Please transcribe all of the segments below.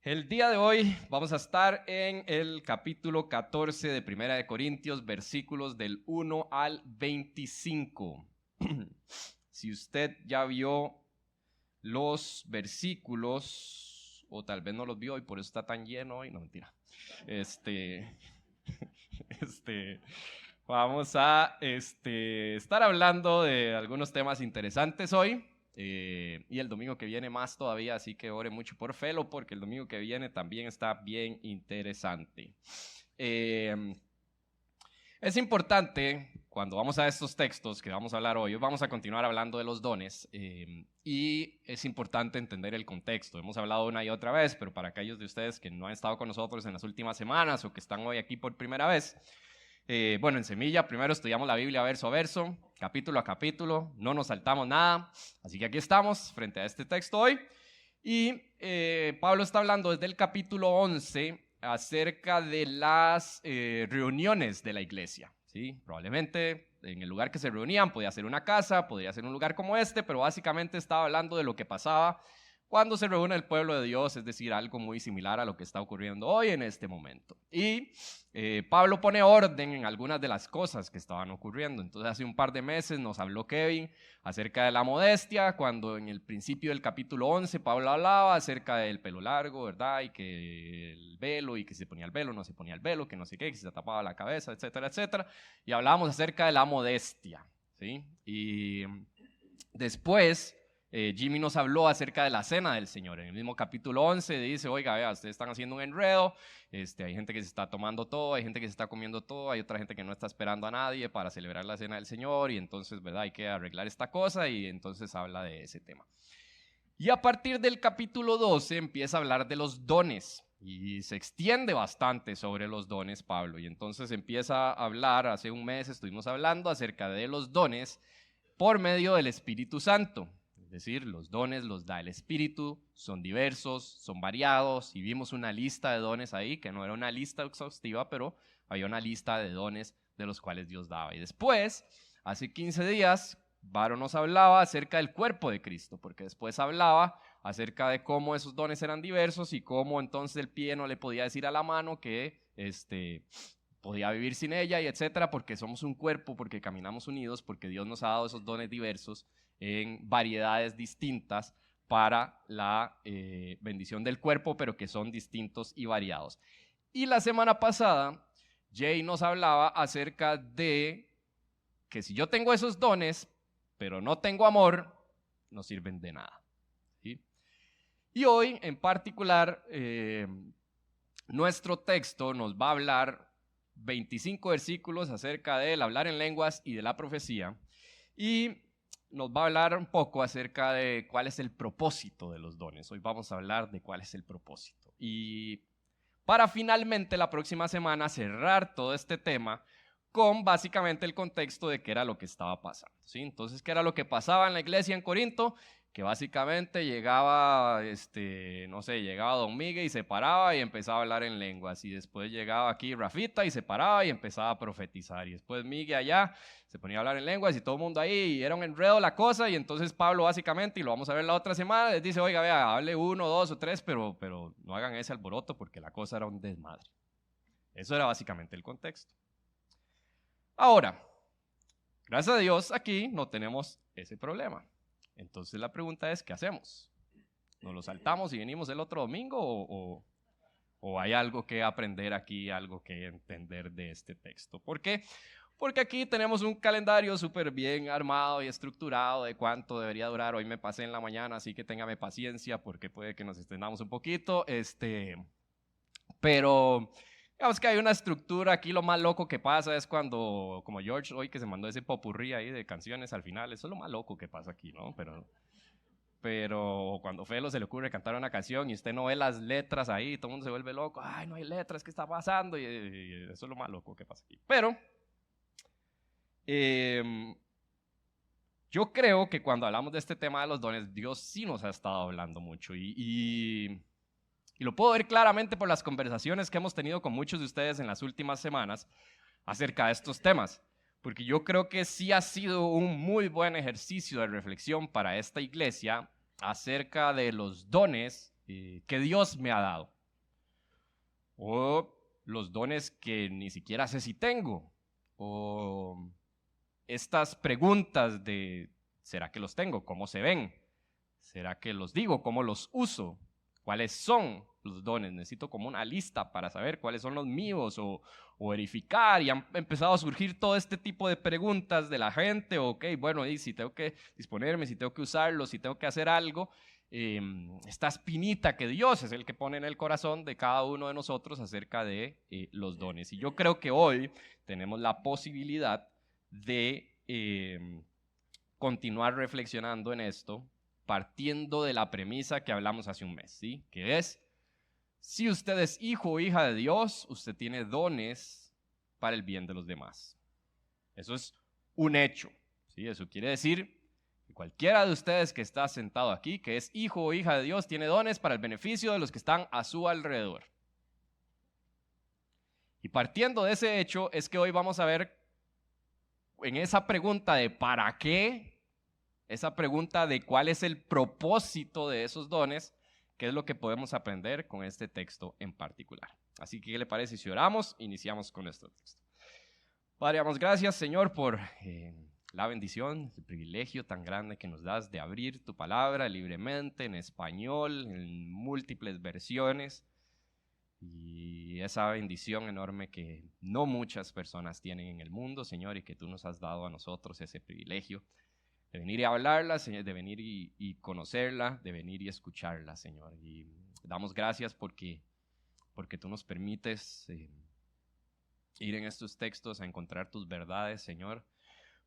El día de hoy vamos a estar en el capítulo 14 de Primera de Corintios, versículos del 1 al 25. Si usted ya vio los versículos, o tal vez no los vio y por eso está tan lleno hoy, no, mentira. Vamos a estar hablando de algunos temas interesantes hoy. Y el domingo que viene más todavía, así que ore mucho por Felo, porque el domingo que viene también está bien interesante. Es importante, cuando vamos a estos textos que vamos a hablar hoy vamos a continuar hablando de los dones, y es importante entender el contexto. Hemos hablado una y otra vez, pero para aquellos de ustedes que no han estado con nosotros en las últimas semanas o que están hoy aquí por primera vez, en Semilla primero estudiamos la Biblia verso a verso, capítulo a capítulo, no nos saltamos nada, así que aquí estamos frente a este texto hoy. Y Pablo está hablando desde el capítulo 11 acerca de las reuniones de la iglesia, ¿sí? Probablemente en el lugar que se reunían podía ser una casa, podría ser un lugar como este, pero básicamente estaba hablando de lo que pasaba cuando se reúne el pueblo de Dios, es decir, algo muy similar a lo que está ocurriendo hoy en este momento. Y Pablo pone orden en algunas de las cosas que estaban ocurriendo. Entonces hace un par de meses nos habló Kevin acerca de la modestia, cuando en el principio del capítulo 11 Pablo hablaba acerca del pelo largo, ¿verdad? Y que el velo, y que se ponía el velo, no se ponía el velo, que no sé qué, que se tapaba la cabeza, etcétera, etcétera. Y hablábamos acerca de la modestia, ¿sí? Y después Jimmy nos habló acerca de la cena del Señor. En el mismo capítulo 11 dice, oiga, vea, ustedes están haciendo un enredo, hay gente que se está tomando todo, hay gente que se está comiendo todo, hay otra gente que no está esperando a nadie para celebrar la cena del Señor, y entonces, ¿verdad? Hay que arreglar esta cosa, y entonces habla de ese tema. Y a partir del capítulo 12 empieza a hablar de los dones, y se extiende bastante sobre los dones Pablo, y entonces empieza a hablar, hace un mes estuvimos hablando acerca de los dones por medio del Espíritu Santo. Es decir, los dones los da el Espíritu, son diversos, son variados, y vimos una lista de dones ahí, que no era una lista exhaustiva, pero había una lista de dones de los cuales Dios daba. Y después, hace 15 días, Varo nos hablaba acerca del cuerpo de Cristo, porque después hablaba acerca de cómo esos dones eran diversos y cómo entonces el pie no le podía decir a la mano que podía vivir sin ella, y etcétera, porque somos un cuerpo, porque caminamos unidos, porque Dios nos ha dado esos dones diversos en variedades distintas para la bendición del cuerpo, pero que son distintos y variados. Y la semana pasada, Jay nos hablaba acerca de que si yo tengo esos dones, pero no tengo amor, no sirven de nada, ¿sí? Y hoy, en particular, nuestro texto nos va a hablar 25 versículos acerca del hablar en lenguas y de la profecía, y nos va a hablar un poco acerca de cuál es el propósito de los dones. Hoy vamos a hablar de cuál es el propósito. Y para finalmente la próxima semana cerrar todo este tema con básicamente el contexto de qué era lo que estaba pasando, ¿sí? Entonces, ¿qué era lo que pasaba en la iglesia en Corinto? Que básicamente llegaba, llegaba Don Miguel y se paraba y empezaba a hablar en lenguas, y después llegaba aquí Rafita y se paraba y empezaba a profetizar, y después Miguel allá se ponía a hablar en lenguas y todo el mundo ahí, y era un enredo la cosa, y entonces Pablo básicamente, y lo vamos a ver la otra semana, les dice, oiga, vea, hable 1, 2 o 3, pero no hagan ese alboroto porque la cosa era un desmadre. Eso era básicamente el contexto. Ahora, gracias a Dios aquí no tenemos ese problema. Entonces la pregunta es, ¿qué hacemos? ¿Nos lo saltamos y venimos el otro domingo o hay algo que aprender aquí, algo que entender de este texto? ¿Por qué? Porque aquí tenemos un calendario súper bien armado y estructurado de cuánto debería durar. Hoy me pasé en la mañana, así que téngame paciencia porque puede que nos extendamos un poquito. Pero digamos que hay una estructura. Aquí lo más loco que pasa es cuando, como George hoy que se mandó ese popurrí ahí de canciones al final, eso es lo más loco que pasa aquí, ¿no? Pero cuando Felo se le ocurre cantar una canción y usted no ve las letras ahí, todo el mundo se vuelve loco, ay, no hay letras, ¿qué está pasando? Y eso es lo más loco que pasa aquí. Pero yo creo que cuando hablamos de este tema de los dones, Dios sí nos ha estado hablando mucho, y lo puedo ver claramente por las conversaciones que hemos tenido con muchos de ustedes en las últimas semanas acerca de estos temas, porque yo creo que sí ha sido un muy buen ejercicio de reflexión para esta iglesia acerca de los dones que Dios me ha dado, o los dones que ni siquiera sé si tengo, o estas preguntas de ¿será que los tengo? ¿Cómo se ven? ¿Será que los digo? ¿Cómo los uso? ¿Cuáles son los dones? Necesito como una lista para saber cuáles son los míos o verificar, y han empezado a surgir todo este tipo de preguntas de la gente. Ok, bueno, y si tengo que disponerme, si tengo que usarlo, si tengo que hacer algo, esta espinita que Dios es el que pone en el corazón de cada uno de nosotros acerca de los dones. Y yo creo que hoy tenemos la posibilidad de continuar reflexionando en esto, partiendo de la premisa que hablamos hace un mes, ¿sí? Que es, si usted es hijo o hija de Dios, usted tiene dones para el bien de los demás. Eso es un hecho, ¿sí? Eso quiere decir que cualquiera de ustedes que está sentado aquí, que es hijo o hija de Dios, tiene dones para el beneficio de los que están a su alrededor. Y partiendo de ese hecho, es que hoy vamos a ver en esa pregunta de ¿para qué? Esa pregunta de cuál es el propósito de esos dones, qué es lo que podemos aprender con este texto en particular. Así que, ¿qué le parece si oramos? Iniciamos con nuestro texto. Padre, damos gracias, Señor, por la bendición, el privilegio tan grande que nos das de abrir tu palabra libremente en español, en múltiples versiones. Y esa bendición enorme que no muchas personas tienen en el mundo, Señor, y que tú nos has dado a nosotros ese privilegio de venir y hablarla, Señor, de venir y conocerla, de venir y escucharla, Señor. Y damos gracias porque tú nos permites ir en estos textos a encontrar tus verdades, Señor.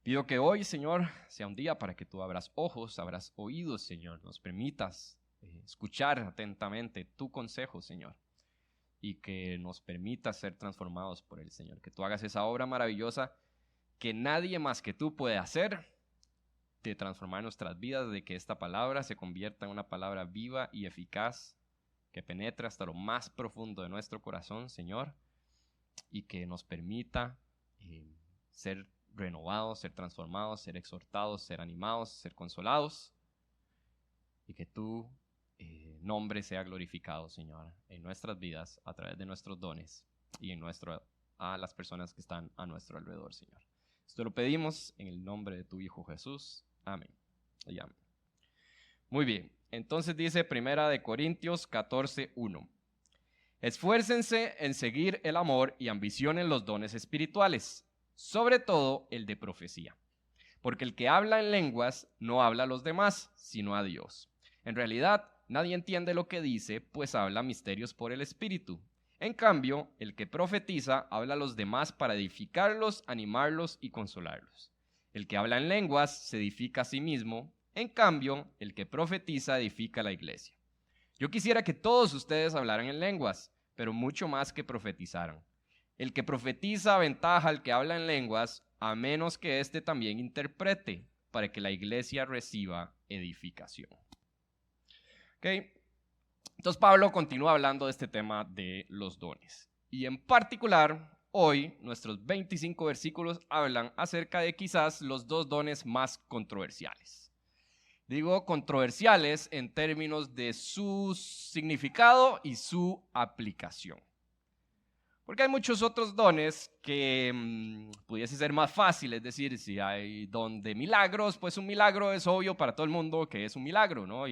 Pido que hoy, Señor, sea un día para que tú abras ojos, abras oídos, Señor. Nos permitas escuchar atentamente tu consejo, Señor. Y que nos permitas ser transformados por el Señor. Que tú hagas esa obra maravillosa que nadie más que tú puede hacer, de transformar nuestras vidas, de que esta palabra se convierta en una palabra viva y eficaz, que penetre hasta lo más profundo de nuestro corazón, Señor, y que nos permita ser renovados, ser transformados, ser exhortados, ser animados, ser consolados, y que tu nombre sea glorificado, Señor, en nuestras vidas, a través de nuestros dones y a las personas que están a nuestro alrededor, Señor. Esto lo pedimos en el nombre de tu Hijo Jesús. Amén. Y amén. Muy bien, entonces dice 1 Corintios 14:1. Esfuércense en seguir el amor y ambicionen los dones espirituales, sobre todo el de profecía. Porque el que habla en lenguas no habla a los demás, sino a Dios. En realidad, nadie entiende lo que dice, pues habla misterios por el Espíritu. En cambio, el que profetiza habla a los demás para edificarlos, animarlos y consolarlos. El que habla en lenguas se edifica a sí mismo. En cambio, el que profetiza edifica a la iglesia. Yo quisiera que todos ustedes hablaran en lenguas, pero mucho más que profetizaran. El que profetiza aventaja al que habla en lenguas, a menos que éste también interprete, para que la iglesia reciba edificación. Okay. Entonces Pablo continúa hablando de este tema de los dones. Y en particular, hoy nuestros 25 versículos hablan acerca de quizás los dos dones más controversiales. Digo controversiales en términos de su significado y su aplicación. Porque hay muchos otros dones que pudiese ser más fácil, es decir, si hay don de milagros, pues un milagro es obvio para todo el mundo que es un milagro, ¿no?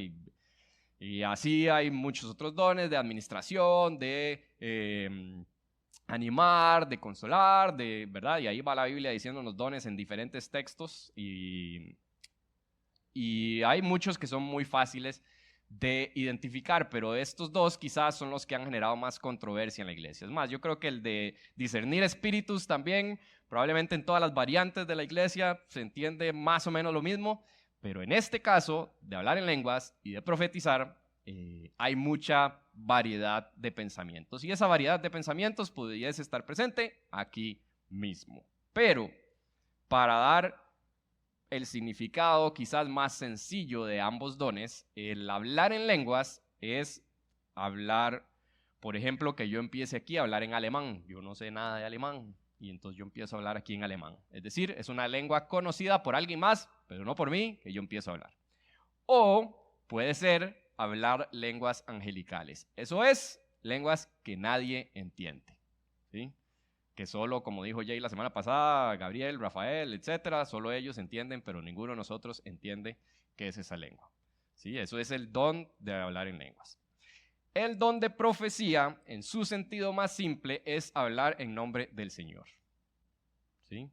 Y así hay muchos otros dones de administración, de animar, de consolar, ¿verdad? Y ahí va la Biblia diciendo los dones en diferentes textos y hay muchos que son muy fáciles de identificar, pero estos dos quizás son los que han generado más controversia en la iglesia. Es más, yo creo que el de discernir espíritus también, probablemente en todas las variantes de la iglesia se entiende más o menos lo mismo, pero en este caso, de hablar en lenguas y de profetizar, hay mucha variedad de pensamientos. Y esa variedad de pensamientos pudiese estar presente aquí mismo. Pero para dar el significado quizás más sencillo de ambos dones, el hablar en lenguas es hablar, por ejemplo, que yo empiece aquí a hablar en alemán. Yo no sé nada de alemán y entonces yo empiezo a hablar aquí en alemán. Es decir, es una lengua conocida por alguien más, pero no por mí, que yo empiezo a hablar. O puede ser hablar lenguas angelicales. Eso es lenguas que nadie entiende, ¿sí? Que solo, como dijo Jay la semana pasada, Gabriel, Rafael, etcétera, solo ellos entienden, pero ninguno de nosotros entiende qué es esa lengua, ¿sí? Eso es el don de hablar en lenguas. El don de profecía, en su sentido más simple, es hablar en nombre del Señor, ¿sí?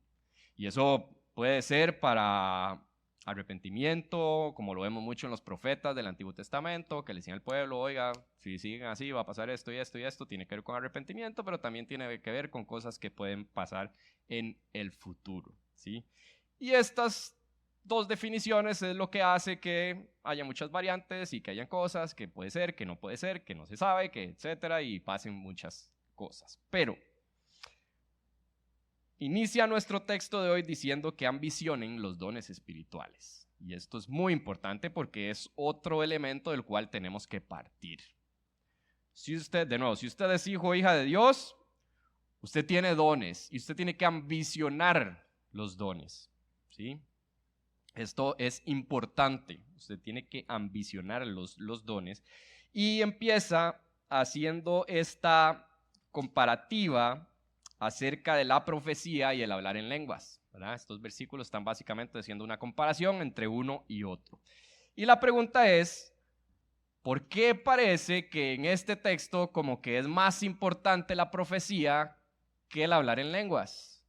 Y eso puede ser para arrepentimiento, como lo vemos mucho en los profetas del Antiguo Testamento, que le decían al pueblo, oiga, si siguen así va a pasar esto y esto y esto, tiene que ver con arrepentimiento, pero también tiene que ver con cosas que pueden pasar en el futuro, ¿sí? Y estas dos definiciones es lo que hace que haya muchas variantes y que hayan cosas que puede ser, que no puede ser, que no se sabe, que etcétera, y pasen muchas cosas. Pero inicia nuestro texto de hoy diciendo que ambicionen los dones espirituales. Y esto es muy importante porque es otro elemento del cual tenemos que partir. Si usted, de nuevo, si usted es hijo o hija de Dios, usted tiene dones y usted tiene que ambicionar los dones, ¿sí? Esto es importante. Usted tiene que ambicionar los dones. Y empieza haciendo esta comparativa acerca de la profecía y el hablar en lenguas, ¿verdad? Estos versículos están básicamente haciendo una comparación entre uno y otro. Y la pregunta es, ¿por qué parece que en este texto como que es más importante la profecía que el hablar en lenguas?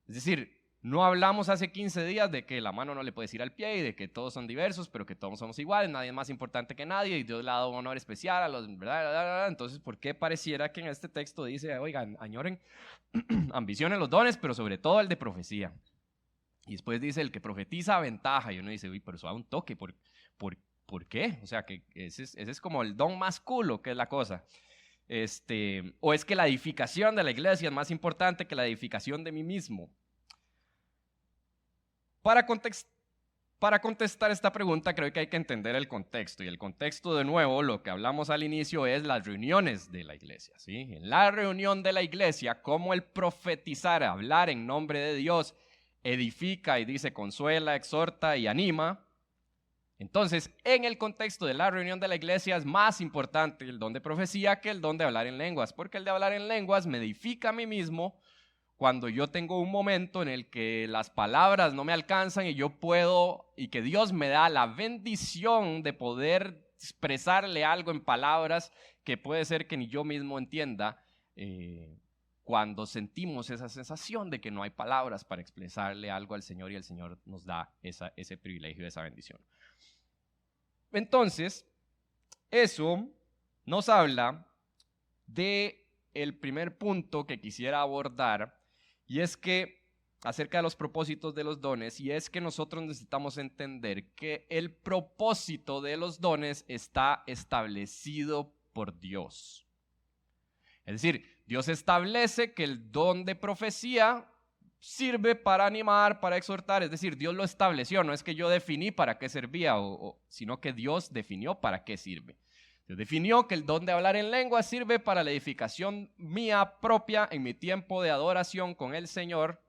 Es decir, no hablamos hace 15 días de que la mano no le puedes ir al pie y de que todos son diversos, pero que todos somos iguales, nadie es más importante que nadie y Dios le ha dado un honor especial a los, ¿verdad? Entonces, ¿por qué pareciera que en este texto dice, oigan, añoren, ambicionen los dones, pero sobre todo el de profecía? Y después dice, el que profetiza aventaja, y uno dice, uy, pero eso da un toque, ¿por qué? O sea, que ese es como el don más culo, que es la cosa. O es que la edificación de la iglesia es más importante que la edificación de mí mismo. Para contestar esta pregunta creo que hay que entender el contexto, y el contexto, de nuevo, lo que hablamos al inicio es las reuniones de la iglesia, ¿sí? En la reunión de la iglesia, como el profetizar, hablar en nombre de Dios, edifica y dice consuela, exhorta y anima. Entonces, en el contexto de la reunión de la iglesia es más importante el don de profecía que el don de hablar en lenguas, porque el de hablar en lenguas me edifica a mí mismo cuando yo tengo un momento en el que las palabras no me alcanzan y yo puedo, y que Dios me da la bendición de poder expresarle algo en palabras que puede ser que ni yo mismo entienda, cuando sentimos esa sensación de que no hay palabras para expresarle algo al Señor y el Señor nos da ese privilegio, esa bendición. Entonces, eso nos habla de el primer punto que quisiera abordar, y es que acerca de los propósitos de los dones, y es que nosotros necesitamos entender que el propósito de los dones está establecido por Dios. Es decir, Dios establece que el don de profecía sirve para animar, para exhortar, es decir, Dios lo estableció, no es que yo definí para qué servía, sino que Dios definió para qué sirve. Dios definió que el don de hablar en lengua sirve para la edificación mía propia en mi tiempo de adoración con el Señor.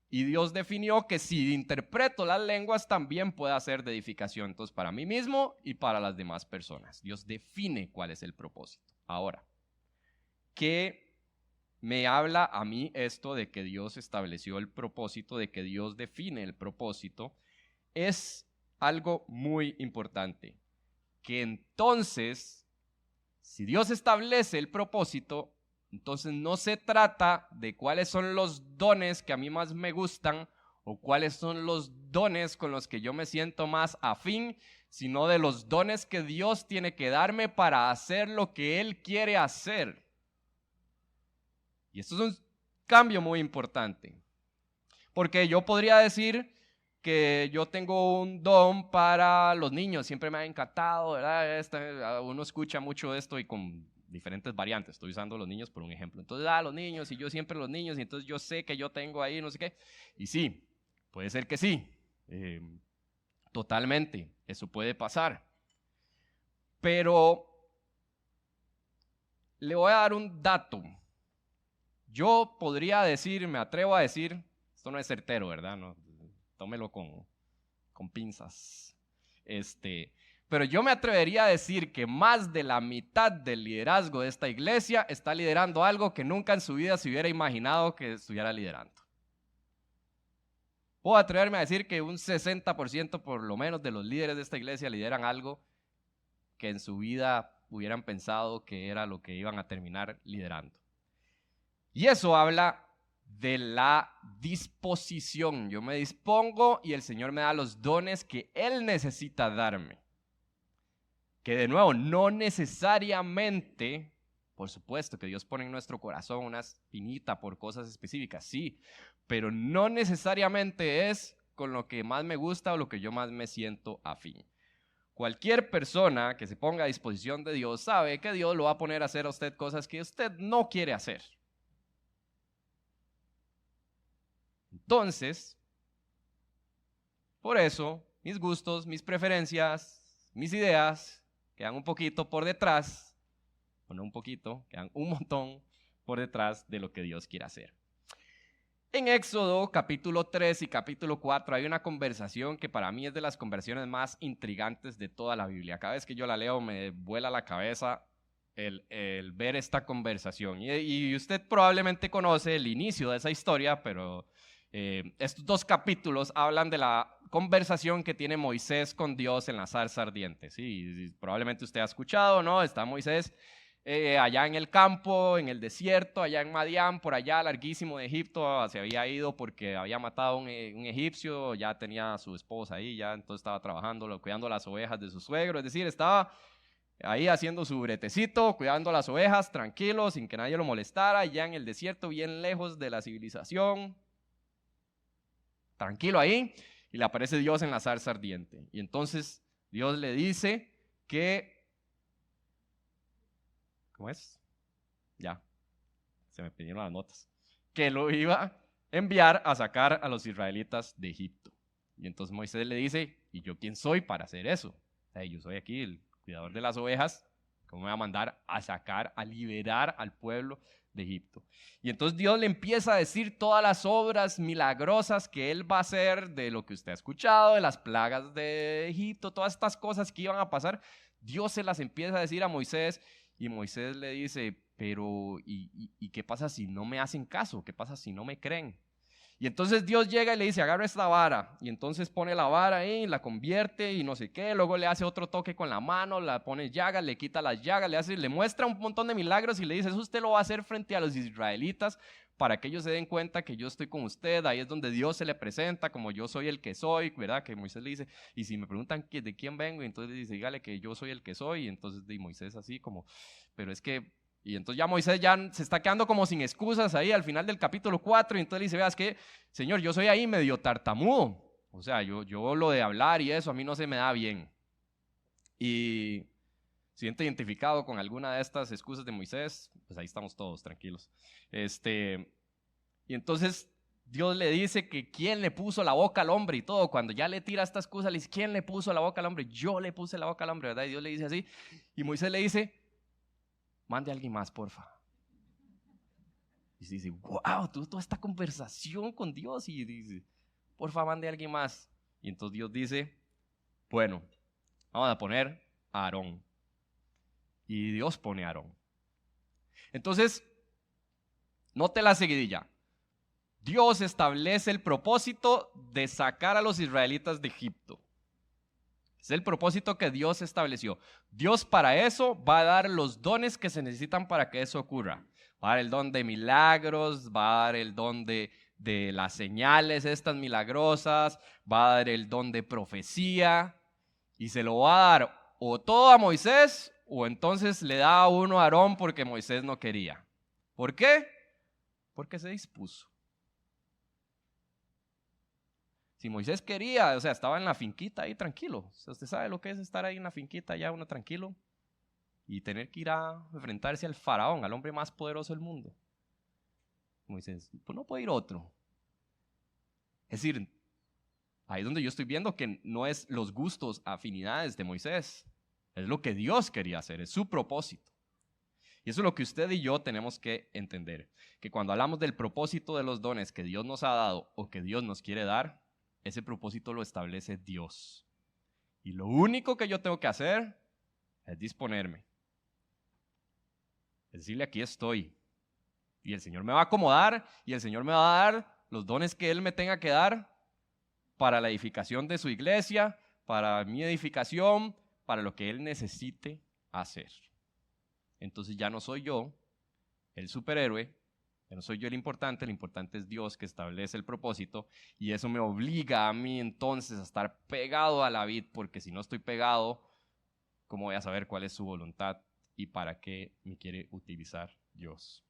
Y Dios definió que si interpreto las lenguas también puede ser de edificación, entonces para mí mismo y para las demás personas. Dios define cuál es el propósito. Ahora, ¿qué me habla a mí esto de que Dios estableció el propósito, de que Dios define el propósito? Es algo muy importante. Que entonces, si Dios establece el propósito, entonces no se trata de cuáles son los dones que a mí más me gustan o cuáles son los dones con los que yo me siento más afín, sino de los dones que Dios tiene que darme para hacer lo que Él quiere hacer. Y esto es un cambio muy importante, porque yo podría decir que yo tengo un don para los niños, siempre me ha encantado, ¿verdad? Uno escucha mucho esto y con diferentes variantes, estoy usando los niños por un ejemplo. Entonces, los niños, y yo siempre los niños, y entonces yo sé que yo tengo ahí no sé qué. Y sí, puede ser que sí, totalmente, eso puede pasar. Pero le voy a dar un dato. Yo podría decir, me atrevo a decir, esto no es certero, ¿verdad? No, tómelo con pinzas. pero yo me atrevería a decir que más de la mitad del liderazgo de esta iglesia está liderando algo que nunca en su vida se hubiera imaginado que estuviera liderando. Puedo atreverme a decir que un 60% por lo menos de los líderes de esta iglesia lideran algo que en su vida hubieran pensado que era lo que iban a terminar liderando. Y eso habla de la disposición. Yo me dispongo y el Señor me da los dones que Él necesita darme. Que de nuevo, no necesariamente, por supuesto que Dios pone en nuestro corazón una espinita por cosas específicas, sí, pero no necesariamente es con lo que más me gusta o lo que yo más me siento afín. Cualquier persona que se ponga a disposición de Dios sabe que Dios lo va a poner a hacer a usted cosas que usted no quiere hacer. Entonces, por eso, mis gustos, mis preferencias, mis ideas quedan un poquito por detrás, o no un poquito, quedan un montón por detrás de lo que Dios quiere hacer. En Éxodo capítulo 3 y capítulo 4 hay una conversación que para mí es de las conversaciones más intrigantes de toda la Biblia. Cada vez que yo la leo me vuela la cabeza el ver esta conversación. Y usted probablemente conoce el inicio de esa historia, pero estos dos capítulos hablan de la conversación que tiene Moisés con Dios en la zarza ardiente. Sí, probablemente usted ha escuchado, ¿no? Está Moisés allá en el campo, en el desierto, allá en Madián, por allá larguísimo de Egipto. Se había ido porque había matado a un egipcio, ya tenía a su esposa ahí, ya entonces estaba trabajando, cuidando las ovejas de su suegro. Es decir, estaba ahí haciendo su bretecito, cuidando las ovejas, tranquilo, sin que nadie lo molestara, ya en el desierto, bien lejos de la civilización. Tranquilo ahí, y le aparece Dios en la zarza ardiente. Y entonces Dios le dice que, ¿cómo es? Ya, se me pidieron las notas. Que lo iba a enviar a sacar a los israelitas de Egipto. Y entonces Moisés le dice, ¿y yo quién soy para hacer eso? O sea, yo soy aquí el cuidador de las ovejas, ¿cómo me va a mandar a sacar, a liberar al pueblo de Egipto? Y entonces Dios le empieza a decir todas las obras milagrosas que Él va a hacer, de lo que usted ha escuchado, de las plagas de Egipto, todas estas cosas que iban a pasar. Dios se las empieza a decir a Moisés y Moisés le dice, pero ¿y qué pasa si no me hacen caso? ¿Qué pasa si no me creen? Y entonces Dios llega y le dice, agarra esta vara, y entonces pone la vara ahí, la convierte y no sé qué, luego le hace otro toque con la mano, la pone llagas, le quita las llagas, le muestra un montón de milagros y le dice, eso usted lo va a hacer frente a los israelitas para que ellos se den cuenta que yo estoy con usted. Ahí es donde Dios se le presenta como yo soy el que soy, ¿verdad? Que Moisés le dice, y si me preguntan de quién vengo, entonces le dice, dígale que yo soy el que soy, y entonces de Moisés así como, pero es que... Y entonces ya Moisés ya se está quedando como sin excusas ahí al final del capítulo 4, y entonces le dice, veas que, Señor, yo soy ahí medio tartamudo, o sea, yo lo de hablar y eso a mí no se me da bien. Y siente identificado con alguna de estas excusas de Moisés, pues ahí estamos todos tranquilos. Y entonces Dios le dice que quién le puso la boca al hombre y todo. Cuando ya le tira esta excusa, le dice, ¿quién le puso la boca al hombre? Yo le puse la boca al hombre, ¿verdad? Y Dios le dice así, y Moisés le dice, mande a alguien más, porfa. Y se dice, wow, tuvo toda esta conversación con Dios y dice, porfa, mande a alguien más. Y entonces Dios dice, bueno, vamos a poner a Aarón. Y Dios pone a Aarón. Entonces, note la seguidilla. Dios establece el propósito de sacar a los israelitas de Egipto. Es el propósito que Dios estableció. Dios para eso va a dar los dones que se necesitan para que eso ocurra. Va a dar el don de milagros, va a dar el don de las señales estas milagrosas, va a dar el don de profecía y se lo va a dar o todo a Moisés o entonces le da a uno a Aarón porque Moisés no quería. ¿Por qué? Porque se dispuso. Si Moisés quería, o sea, estaba en la finquita ahí tranquilo. O sea, usted sabe lo que es estar ahí en la finquita ya uno tranquilo y tener que ir a enfrentarse al faraón, al hombre más poderoso del mundo. Moisés, pues no puede ir otro. Es decir, ahí es donde yo estoy viendo que no es los gustos, afinidades de Moisés. Es lo que Dios quería hacer, es su propósito. Y eso es lo que usted y yo tenemos que entender. Que cuando hablamos del propósito de los dones que Dios nos ha dado o que Dios nos quiere dar, ese propósito lo establece Dios. Y lo único que yo tengo que hacer es disponerme. Es decirle, aquí estoy. Y el Señor me va a acomodar y el Señor me va a dar los dones que Él me tenga que dar para la edificación de su iglesia, para mi edificación, para lo que Él necesite hacer. Entonces ya no soy yo el superhéroe, ya no soy yo el importante es Dios que establece el propósito, y eso me obliga a mí entonces a estar pegado a la vid, porque si no estoy pegado, ¿cómo voy a saber cuál es su voluntad y para qué me quiere utilizar Dios?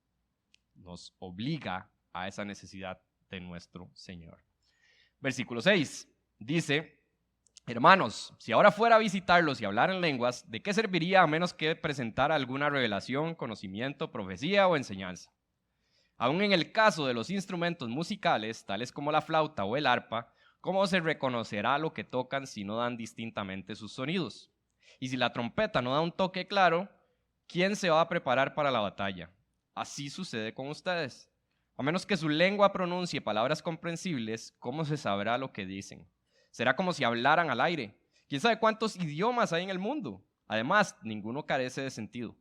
Nos obliga a esa necesidad de nuestro Señor. Versículo 6 dice: hermanos, si ahora fuera a visitarlos y hablar en lenguas, ¿de qué serviría a menos que presentara alguna revelación, conocimiento, profecía o enseñanza? Aún en el caso de los instrumentos musicales, tales como la flauta o el arpa, ¿cómo se reconocerá lo que tocan si no dan distintamente sus sonidos? Y si la trompeta no da un toque claro, ¿quién se va a preparar para la batalla? Así sucede con ustedes. A menos que su lengua pronuncie palabras comprensibles, ¿cómo se sabrá lo que dicen? Será como si hablaran al aire. ¿Quién sabe cuántos idiomas hay en el mundo? Además, ninguno carece de sentido.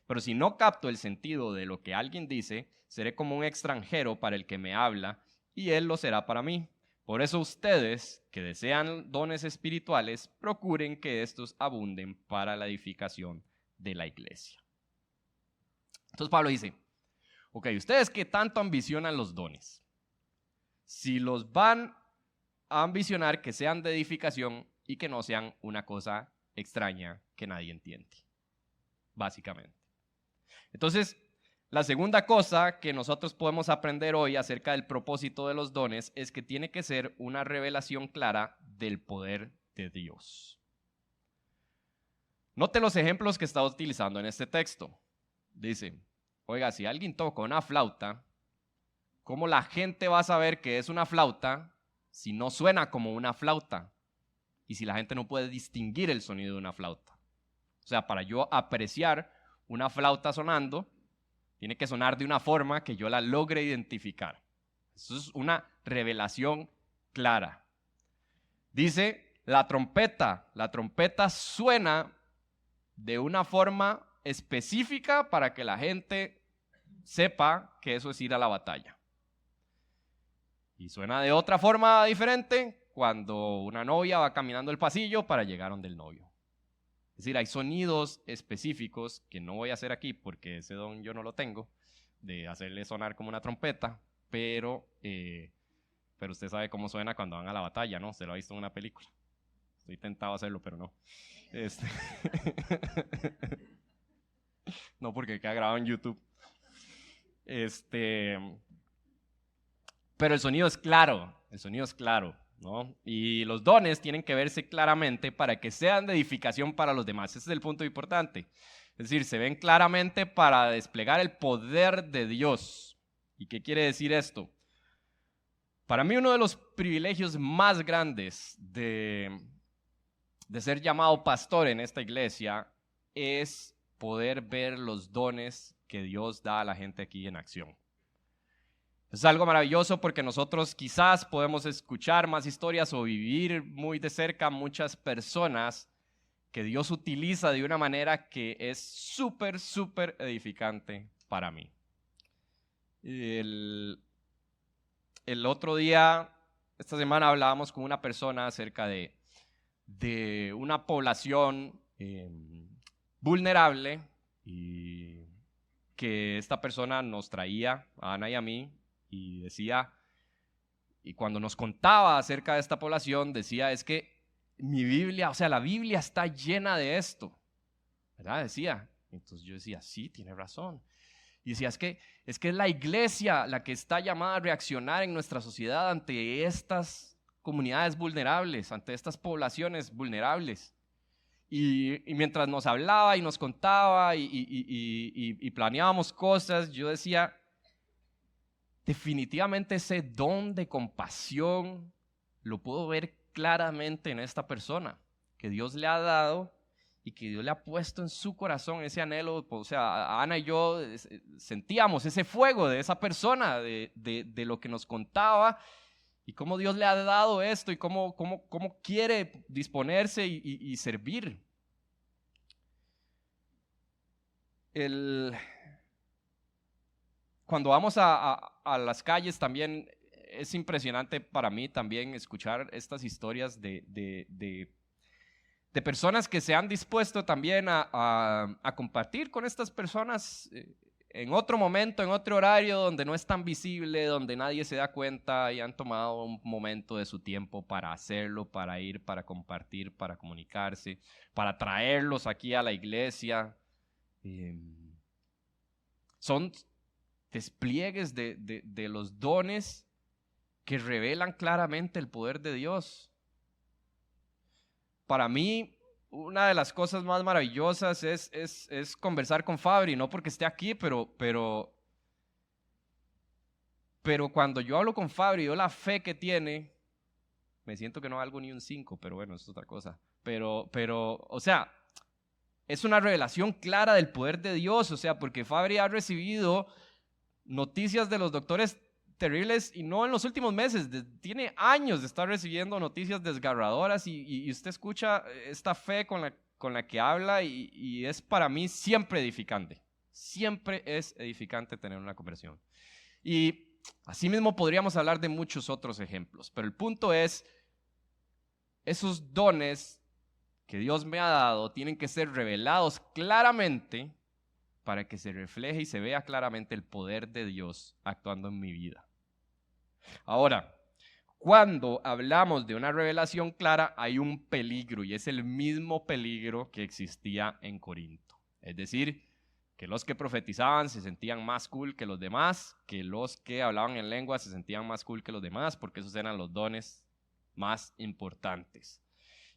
Pero si no capto el sentido de lo que alguien dice, seré como un extranjero para el que me habla, y él lo será para mí. Por eso ustedes, que desean dones espirituales, procuren que estos abunden para la edificación de la iglesia. Entonces Pablo dice, ok, ustedes que tanto ambicionan los dones, si los van a ambicionar, que sean de edificación y que no sean una cosa extraña que nadie entiende, básicamente. Entonces, la segunda cosa que nosotros podemos aprender hoy acerca del propósito de los dones es que tiene que ser una revelación clara del poder de Dios. Note los ejemplos que está utilizando en este texto. Dice, oiga, si alguien toca una flauta, ¿cómo la gente va a saber que es una flauta si no suena como una flauta? Y si la gente no puede distinguir el sonido de una flauta. O sea, para yo apreciar una flauta sonando, tiene que sonar de una forma que yo la logre identificar. Eso es una revelación clara. Dice, la trompeta suena de una forma específica para que la gente sepa que eso es ir a la batalla. Y suena de otra forma diferente cuando una novia va caminando el pasillo para llegar donde el novio. Es decir, hay sonidos específicos que no voy a hacer aquí porque ese don yo no lo tengo, de hacerle sonar como una trompeta, pero usted sabe cómo suena cuando van a la batalla, ¿no? Se lo ha visto en una película. Estoy tentado a hacerlo, pero no. No, porque queda grabado en YouTube. Pero el sonido es claro, ¿no? Y los dones tienen que verse claramente para que sean de edificación para los demás. Ese es el punto importante. Es decir, se ven claramente para desplegar el poder de Dios. ¿Y qué quiere decir esto? Para mí uno de los privilegios más grandes de ser llamado pastor en esta iglesia es poder ver los dones que Dios da a la gente aquí en acción. Es algo maravilloso porque nosotros quizás podemos escuchar más historias o vivir muy de cerca muchas personas que Dios utiliza de una manera que es súper, súper edificante para mí. El otro día, esta semana hablábamos con una persona acerca de una población vulnerable y que esta persona nos traía a Ana y a mí. Y decía, y cuando nos contaba acerca de esta población, decía, es que mi Biblia, o sea, la Biblia está llena de esto, ¿verdad? Decía. Entonces yo decía, sí, tiene razón. Y decía, es que es la iglesia la que está llamada a reaccionar en nuestra sociedad ante estas comunidades vulnerables, ante estas poblaciones vulnerables. Y mientras nos hablaba y nos contaba y planeábamos cosas, yo decía, definitivamente ese don de compasión lo puedo ver claramente en esta persona que Dios le ha dado y que Dios le ha puesto en su corazón ese anhelo. O sea, Ana y yo sentíamos ese fuego de esa persona, de lo que nos contaba, y cómo Dios le ha dado esto y cómo quiere disponerse y servir. Cuando vamos a las calles también es impresionante para mí también escuchar estas historias de personas que se han dispuesto también a compartir con estas personas en otro momento, en otro horario donde no es tan visible, donde nadie se da cuenta, y han tomado un momento de su tiempo para hacerlo, para ir, para compartir, para comunicarse, para traerlos aquí a la iglesia. Son despliegues de los dones que revelan claramente el poder de Dios. Para mí, una de las cosas más maravillosas es conversar con Fabri, no porque esté aquí, pero cuando yo hablo con Fabri, yo la fe que tiene, me siento que no valgo ni un 5, pero bueno, eso es otra cosa. Pero, o sea, es una revelación clara del poder de Dios, o sea, porque Fabri ha recibido noticias de los doctores terribles, y no en los últimos meses, tiene años de estar recibiendo noticias desgarradoras, y usted escucha esta fe con la que habla, y es para mí siempre edificante. Siempre es edificante tener una conversión. Y asimismo podríamos hablar de muchos otros ejemplos, pero el punto es, esos dones que Dios me ha dado tienen que ser revelados claramente para que se refleje y se vea claramente el poder de Dios actuando en mi vida. Ahora, cuando hablamos de una revelación clara, hay un peligro, y es el mismo peligro que existía en Corinto. Es decir, que los que profetizaban se sentían más cool que los demás, que los que hablaban en lengua se sentían más cool que los demás, porque esos eran los dones más importantes.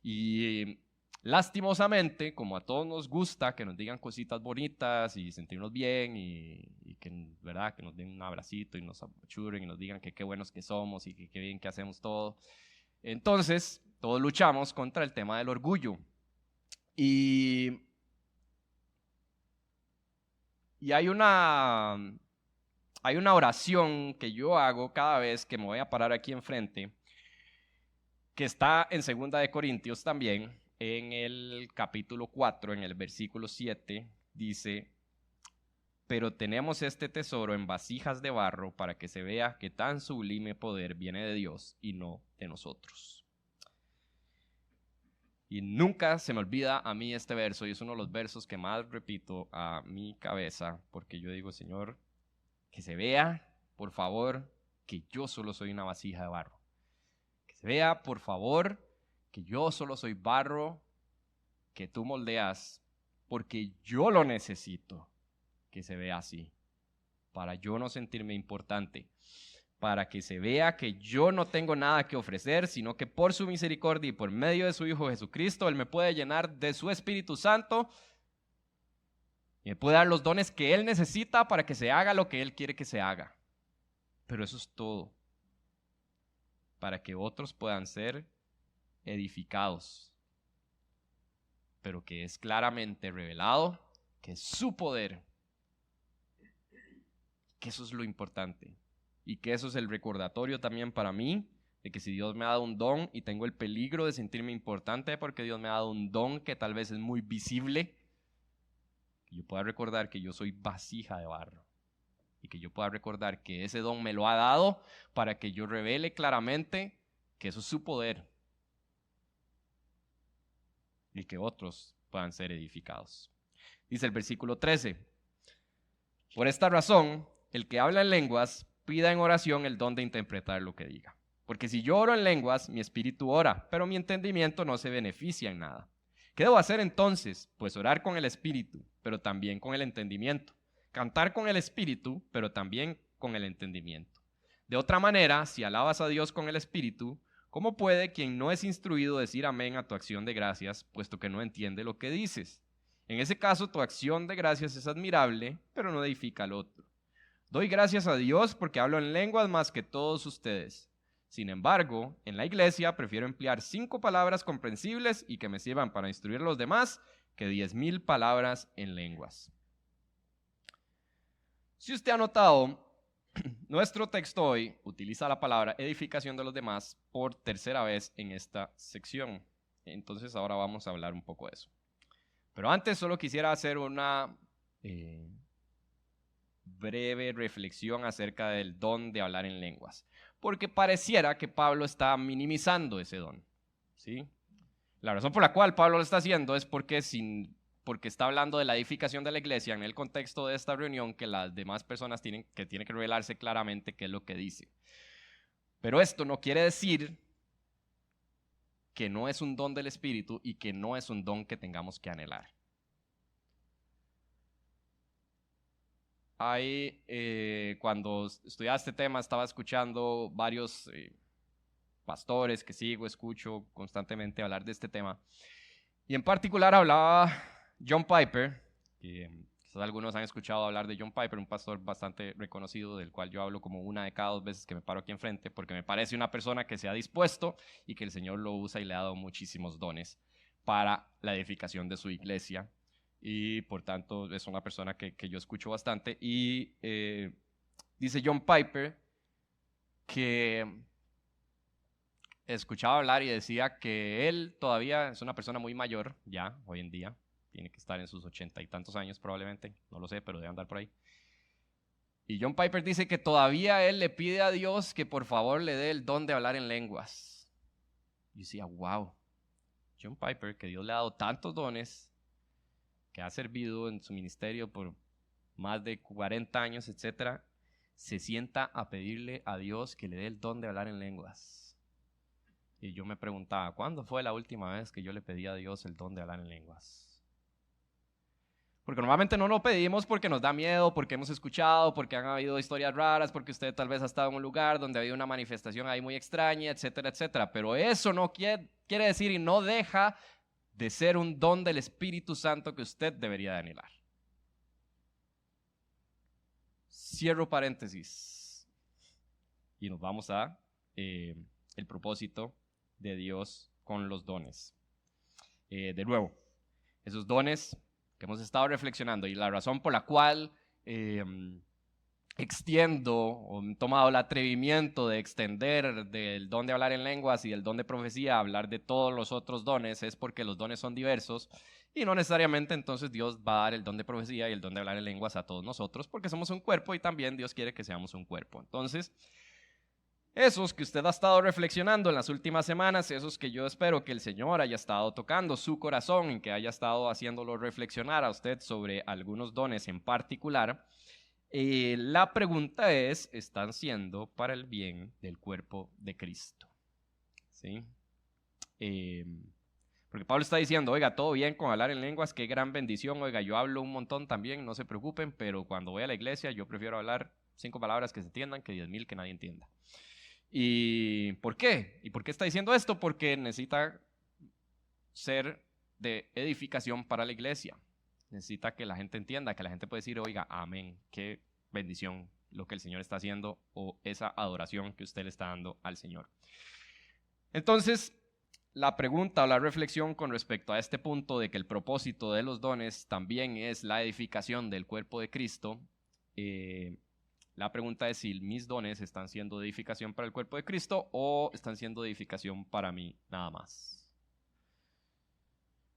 Y lastimosamente, como a todos nos gusta que nos digan cositas bonitas y sentirnos bien, y que, ¿verdad?, que nos den un abracito y nos apachuren y nos digan que qué buenos que somos y que qué bien que hacemos todo, entonces todos luchamos contra el tema del orgullo. Y hay una oración que yo hago cada vez que me voy a parar aquí enfrente, que está en 2 de Corintios también, en el capítulo 4, en el versículo 7, dice: pero tenemos este tesoro en vasijas de barro para que se vea que tan sublime poder viene de Dios y no de nosotros. Y nunca se me olvida a mí este verso, y es uno de los versos que más repito a mi cabeza, porque yo digo: Señor, que se vea, por favor, que yo solo soy una vasija de barro. Que se vea, por favor, que yo solo soy barro que tú moldeas, porque yo lo necesito que se vea así, para yo no sentirme importante, para que se vea que yo no tengo nada que ofrecer, sino que por su misericordia y por medio de su Hijo Jesucristo, Él me puede llenar de su Espíritu Santo y me puede dar los dones que Él necesita para que se haga lo que Él quiere que se haga. Pero eso es todo, para que otros puedan ser edificados, pero que es claramente revelado que es su poder, que eso es lo importante, y que eso es el recordatorio también para mí de que si Dios me ha dado un don y tengo el peligro de sentirme importante porque Dios me ha dado un don que tal vez es muy visible, que yo pueda recordar que yo soy vasija de barro, y que yo pueda recordar que ese don me lo ha dado para que yo revele claramente que eso es su poder y que otros puedan ser edificados. Dice el versículo 13: por esta razón, el que habla en lenguas, pida en oración el don de interpretar lo que diga. Porque si yo oro en lenguas, mi espíritu ora, pero mi entendimiento no se beneficia en nada. ¿Qué debo hacer entonces? Pues orar con el espíritu, pero también con el entendimiento. Cantar con el espíritu, pero también con el entendimiento. De otra manera, si alabas a Dios con el espíritu, ¿cómo puede quien no es instruido decir amén a tu acción de gracias, puesto que no entiende lo que dices? En ese caso, tu acción de gracias es admirable, pero no edifica al otro. Doy gracias a Dios porque hablo en lenguas más que todos ustedes. Sin embargo, en la iglesia prefiero emplear 5 palabras comprensibles y que me sirvan para instruir a los demás que 10,000 palabras en lenguas. Si usted ha notado, Nuestro texto hoy utiliza la palabra edificación de los demás por tercera vez en esta sección. Entonces ahora vamos a hablar un poco de eso. Pero antes solo quisiera hacer una breve reflexión acerca del don de hablar en lenguas. Porque pareciera que Pablo está minimizando ese don, ¿sí? La razón por la cual Pablo lo está haciendo es porque está hablando de la edificación de la iglesia en el contexto de esta reunión, que las demás personas tienen que revelarse claramente qué es lo que dice. Pero esto no quiere decir que no es un don del Espíritu y que no es un don que tengamos que anhelar. Cuando estudiaba este tema estaba escuchando varios pastores que escucho constantemente hablar de este tema. Y en particular hablaba John Piper, que quizás algunos han escuchado hablar de John Piper, un pastor bastante reconocido, del cual yo hablo como una de cada 2 veces que me paro aquí enfrente, porque me parece una persona que se ha dispuesto y que el Señor lo usa y le ha dado muchísimos dones para la edificación de su iglesia. Y por tanto es una persona que yo escucho bastante. Y dice John Piper que escuchaba hablar y decía que él todavía es una persona muy mayor, ya, hoy en día, tiene que estar en sus 80 y tantos años probablemente, no lo sé, pero debe andar por ahí. Y John Piper dice que todavía él le pide a Dios que por favor le dé el don de hablar en lenguas. Y decía, wow, John Piper, que Dios le ha dado tantos dones, que ha servido en su ministerio por más de 40 años, etcétera, se sienta a pedirle a Dios que le dé el don de hablar en lenguas. Y yo me preguntaba, ¿cuándo fue la última vez que yo le pedí a Dios el don de hablar en lenguas? Porque normalmente no lo pedimos porque nos da miedo, porque hemos escuchado, porque han habido historias raras, porque usted tal vez ha estado en un lugar donde ha habido una manifestación ahí muy extraña, etcétera, etcétera. Pero eso no quiere decir y no deja de ser un don del Espíritu Santo que usted debería de anhelar. Cierro paréntesis y nos vamos a el propósito de Dios con los dones. De nuevo, esos dones que hemos estado reflexionando y la razón por la cual extiendo o he tomado el atrevimiento de extender del don de hablar en lenguas y el don de profecía a hablar de todos los otros dones es porque los dones son diversos y no necesariamente entonces Dios va a dar el don de profecía y el don de hablar en lenguas a todos nosotros porque somos un cuerpo y también Dios quiere que seamos un cuerpo. Entonces, esos que usted ha estado reflexionando en las últimas semanas, esos que yo espero que el Señor haya estado tocando su corazón y que haya estado haciéndolo reflexionar a usted sobre algunos dones en particular, la pregunta es, ¿están siendo para el bien del cuerpo de Cristo? ¿Sí? Porque Pablo está diciendo, oiga, todo bien con hablar en lenguas, qué gran bendición, oiga, yo hablo un montón también, no se preocupen, pero cuando voy a la iglesia yo prefiero hablar 5 palabras que se entiendan que 10,000 que nadie entienda. ¿Y por qué? ¿Y por qué está diciendo esto? Porque necesita ser de edificación para la iglesia. Necesita que la gente entienda, que la gente pueda decir, oiga, amén, qué bendición lo que el Señor está haciendo o esa adoración que usted le está dando al Señor. Entonces, la pregunta o la reflexión con respecto a este punto de que el propósito de los dones también es la edificación del cuerpo de Cristo, la pregunta es si mis dones están siendo de edificación para el cuerpo de Cristo o están siendo de edificación para mí nada más.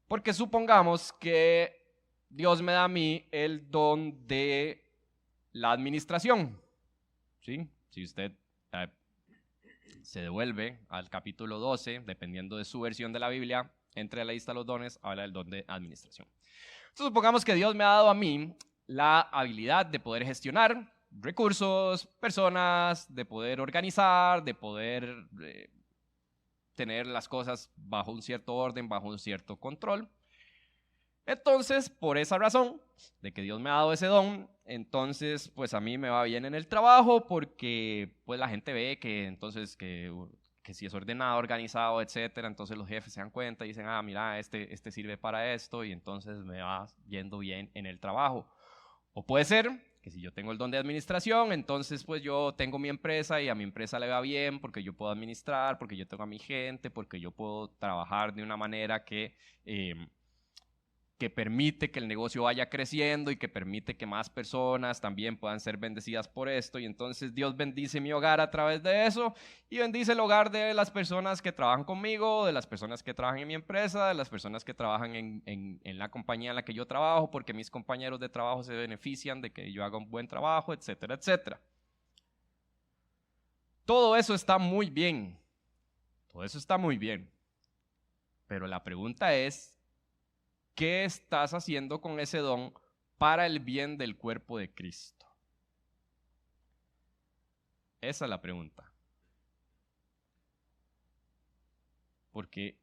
Porque supongamos que Dios me da a mí el don de la administración. ¿Sí? Si usted se devuelve al capítulo 12, dependiendo de su versión de la Biblia, entre la lista de los dones, habla del don de administración. Entonces supongamos que Dios me ha dado a mí la habilidad de poder gestionar recursos, personas, de poder organizar, de poder tener las cosas bajo un cierto orden, bajo un cierto control. Entonces, por esa razón de que Dios me ha dado ese don, entonces pues a mí me va bien en el trabajo porque pues la gente ve que entonces que si es ordenado, organizado, etcétera, entonces los jefes se dan cuenta y dicen, ah, mira, este sirve para esto y entonces me va yendo bien en el trabajo. O puede ser que si yo tengo el don de administración, entonces pues yo tengo mi empresa y a mi empresa le va bien porque yo puedo administrar, porque yo tengo a mi gente, porque yo puedo trabajar de una manera que que permite que el negocio vaya creciendo y que permite que más personas también puedan ser bendecidas por esto. Y entonces Dios bendice mi hogar a través de eso y bendice el hogar de las personas que trabajan conmigo, de las personas que trabajan en mi empresa, de las personas que trabajan en la compañía en la que yo trabajo, porque mis compañeros de trabajo se benefician de que yo haga un buen trabajo, etcétera, etcétera. Todo eso está muy bien. Todo eso está muy bien. Pero la pregunta es, ¿qué estás haciendo con ese don para el bien del cuerpo de Cristo? Esa es la pregunta. Porque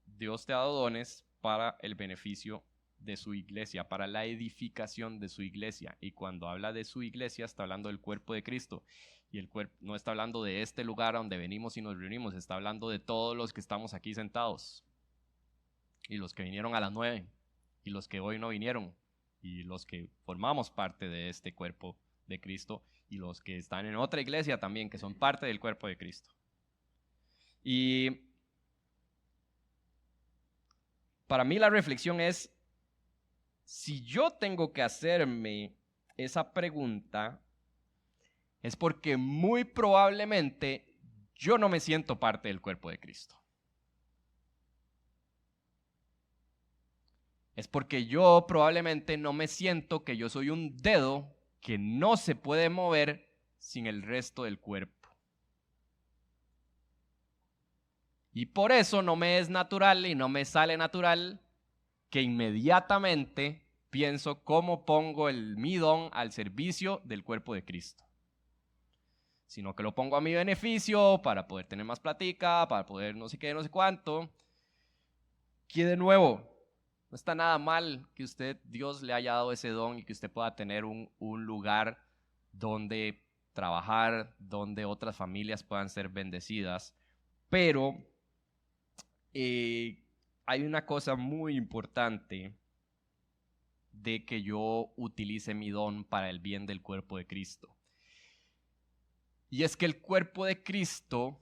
Dios te ha dado dones para el beneficio de su iglesia, para la edificación de su iglesia. Y cuando habla de su iglesia, está hablando del cuerpo de Cristo. Y el cuerpo no está hablando de este lugar donde venimos y nos reunimos, está hablando de todos los que estamos aquí sentados. Y los que vinieron a las 9, y los que hoy no vinieron, y los que formamos parte de este cuerpo de Cristo, y los que están en otra iglesia también, que son parte del cuerpo de Cristo. Y para mí la reflexión es, si yo tengo que hacerme esa pregunta, es porque muy probablemente yo no me siento parte del cuerpo de Cristo. Es porque yo probablemente no me siento que yo soy un dedo que no se puede mover sin el resto del cuerpo. Y por eso no me es natural y no me sale natural que inmediatamente pienso cómo pongo mi don al servicio del cuerpo de Cristo. Sino que lo pongo a mi beneficio para poder tener más plática, para poder no sé qué, no sé cuánto. Que de nuevo, no está nada mal que Dios le haya dado ese don y que usted pueda tener un lugar donde trabajar, donde otras familias puedan ser bendecidas. Pero hay una cosa muy importante de que yo utilice mi don para el bien del cuerpo de Cristo. Y es que el cuerpo de Cristo,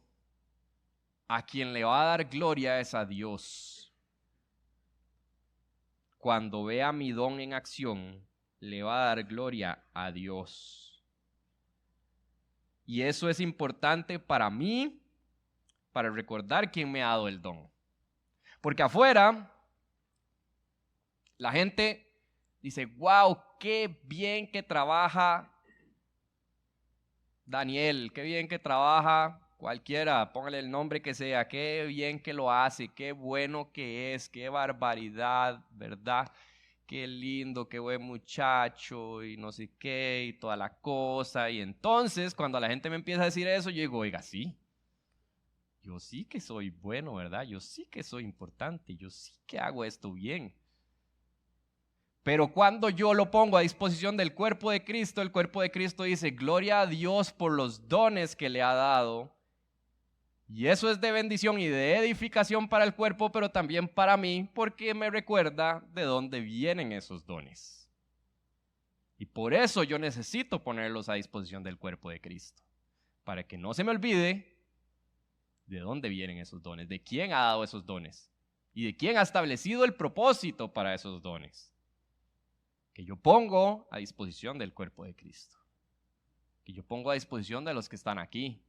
a quien le va a dar gloria es a Dios. Cuando vea mi don en acción, le va a dar gloria a Dios. Y eso es importante para mí, para recordar quién me ha dado el don. Porque afuera, la gente dice, wow, qué bien que trabaja Daniel, qué bien que trabaja cualquiera, póngale el nombre que sea, qué bien que lo hace, qué bueno que es, qué barbaridad, ¿verdad? Qué lindo, qué buen muchacho y no sé qué y toda la cosa. Y entonces cuando la gente me empieza a decir eso, yo digo, oiga, sí, yo sí que soy bueno, ¿verdad? Yo sí que soy importante, yo sí que hago esto bien. Pero cuando yo lo pongo a disposición del cuerpo de Cristo, el cuerpo de Cristo dice, gloria a Dios por los dones que le ha dado. Y eso es de bendición y de edificación para el cuerpo, pero también para mí, porque me recuerda de dónde vienen esos dones. Y por eso yo necesito ponerlos a disposición del cuerpo de Cristo, para que no se me olvide de dónde vienen esos dones, de quién ha dado esos dones y de quién ha establecido el propósito para esos dones. Que yo pongo a disposición del cuerpo de Cristo. Que yo pongo a disposición de los que están aquí.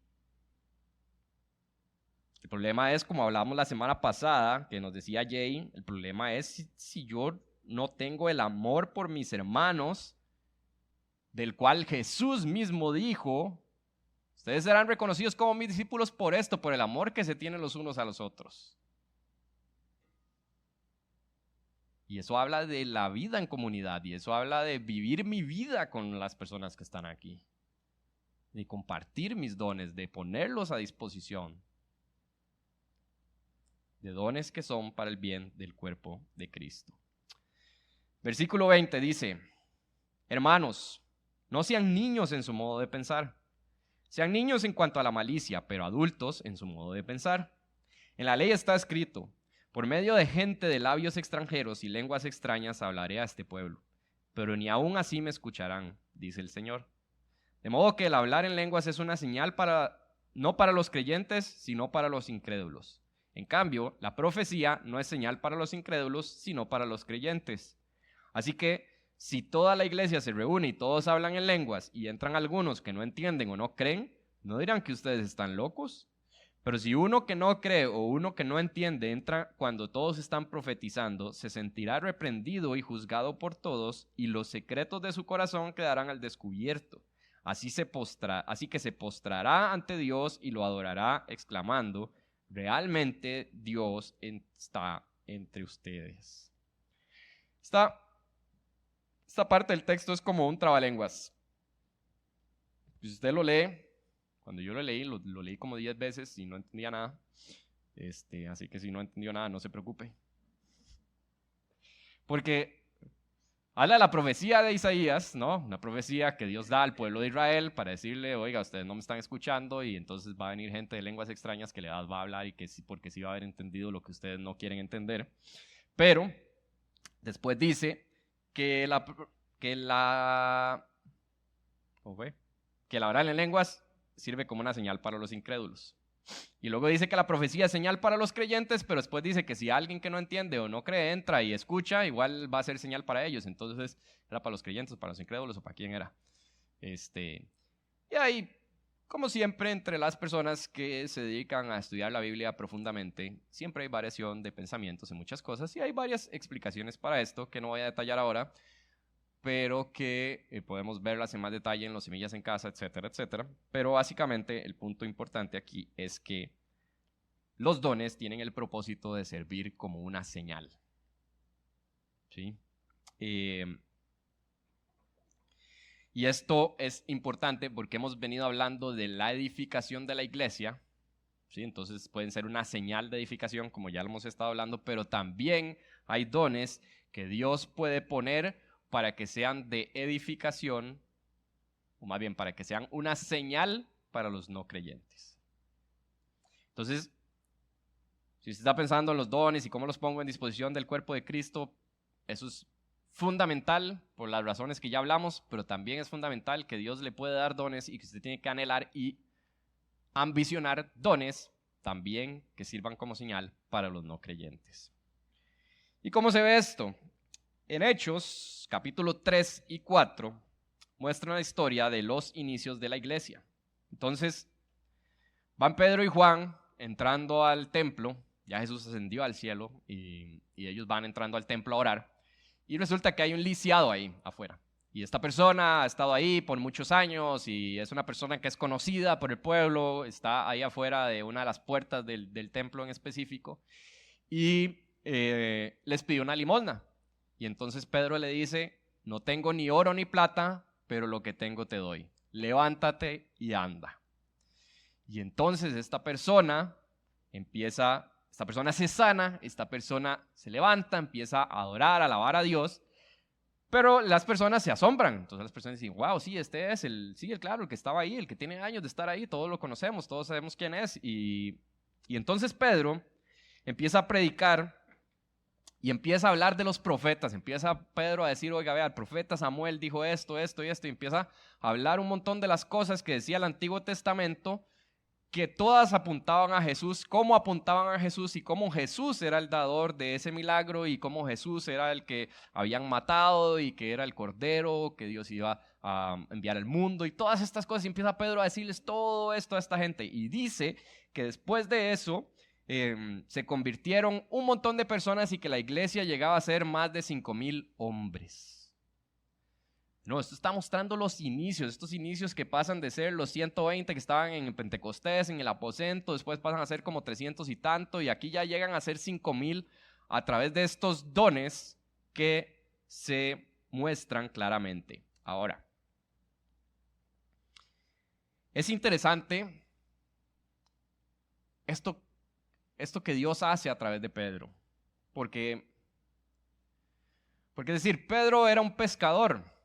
El problema es, como hablamos la semana pasada, que nos decía Jay, el problema es si yo no tengo el amor por mis hermanos, del cual Jesús mismo dijo, ustedes serán reconocidos como mis discípulos por esto, por el amor que se tienen los unos a los otros. Y eso habla de la vida en comunidad, y eso habla de vivir mi vida con las personas que están aquí, de compartir mis dones, de ponerlos a disposición, de dones que son para el bien del cuerpo de Cristo. Versículo 20 dice, hermanos, no sean niños en su modo de pensar, sean niños en cuanto a la malicia, pero adultos en su modo de pensar. En la ley está escrito, por medio de gente de labios extranjeros y lenguas extrañas hablaré a este pueblo, pero ni aún así me escucharán, dice el Señor. De modo que el hablar en lenguas es una señal no para los creyentes, sino para los incrédulos. En cambio, la profecía no es señal para los incrédulos, sino para los creyentes. Así que, si toda la iglesia se reúne y todos hablan en lenguas y entran algunos que no entienden o no creen, ¿no dirán que ustedes están locos? Pero si uno que no cree o uno que no entiende entra cuando todos están profetizando, se sentirá reprendido y juzgado por todos, y los secretos de su corazón quedarán al descubierto. Así que se postrará ante Dios y lo adorará, exclamando: realmente Dios está entre ustedes. Esta parte del texto es como un trabalenguas. Si usted lo lee, cuando yo lo leí como 10 veces y no entendía nada. Así que si no entendió nada, no se preocupe. Porque habla de la profecía de Isaías, ¿no? Una profecía que Dios da al pueblo de Israel para decirle: oiga, ustedes no me están escuchando, y entonces va a venir gente de lenguas extrañas que le va a hablar, y que sí, porque sí va a haber entendido lo que ustedes no quieren entender. Pero después dice que la hablar en lenguas sirve como una señal para los incrédulos. Y luego dice que la profecía es señal para los creyentes, pero después dice que si alguien que no entiende o no cree entra y escucha, igual va a ser señal para ellos. Entonces, ¿era para los creyentes, para los incrédulos o para quién era? Y ahí, como siempre, entre las personas que se dedican a estudiar la Biblia profundamente, siempre hay variación de pensamientos en muchas cosas, y hay varias explicaciones para esto que no voy a detallar ahora, pero que podemos verlas en más detalle en Los Semillas en Casa, etcétera, etcétera. Pero básicamente el punto importante aquí es que los dones tienen el propósito de servir como una señal. ¿Sí? Y esto es importante porque hemos venido hablando de la edificación de la iglesia, ¿sí? Entonces pueden ser una señal de edificación, como ya lo hemos estado hablando, pero también hay dones que Dios puede poner para que sean de edificación, o más bien para que sean una señal para los no creyentes. Entonces, si usted está pensando en los dones y cómo los pongo en disposición del cuerpo de Cristo, eso es fundamental por las razones que ya hablamos, pero también es fundamental que Dios le puede dar dones y que usted tiene que anhelar y ambicionar dones también que sirvan como señal para los no creyentes. ¿Y cómo se ve esto? En Hechos, capítulo 3 y 4, muestran la historia de los inicios de la iglesia. Entonces, van Pedro y Juan entrando al templo, ya Jesús ascendió al cielo, y ellos van entrando al templo a orar, y resulta que hay un lisiado ahí afuera. Y esta persona ha estado ahí por muchos años, y es una persona que es conocida por el pueblo, está ahí afuera de una de las puertas del templo en específico, y les pidió una limosna. Y entonces Pedro le dice: no tengo ni oro ni plata, pero lo que tengo te doy. Levántate y anda. Y entonces esta persona se sana, esta persona se levanta, empieza a adorar, a alabar a Dios, pero las personas se asombran. Entonces las personas dicen: wow, sí, este es el que estaba ahí, el que tiene años de estar ahí, todos lo conocemos, todos sabemos quién es. Y entonces Pedro empieza a predicar y empieza a hablar de los profetas. Empieza Pedro a decir: oiga, vea, el profeta Samuel dijo esto, esto y esto, y empieza a hablar un montón de las cosas que decía el Antiguo Testamento, que todas apuntaban a Jesús, cómo apuntaban a Jesús y cómo Jesús era el dador de ese milagro, y cómo Jesús era el que habían matado y que era el Cordero que Dios iba a enviar al mundo, y todas estas cosas. Y empieza Pedro a decirles todo esto a esta gente, y dice que después de eso se convirtieron un montón de personas y que la iglesia llegaba a ser más de 5,000 hombres. No, esto está mostrando los inicios, estos inicios que pasan de ser los 120 que estaban en Pentecostés, en el aposento, después pasan a ser como 300 y tanto, y aquí ya llegan a ser 5,000 a través de estos dones que se muestran claramente. Ahora, es interesante esto que Dios hace a través de Pedro, porque es decir, Pedro era un pescador.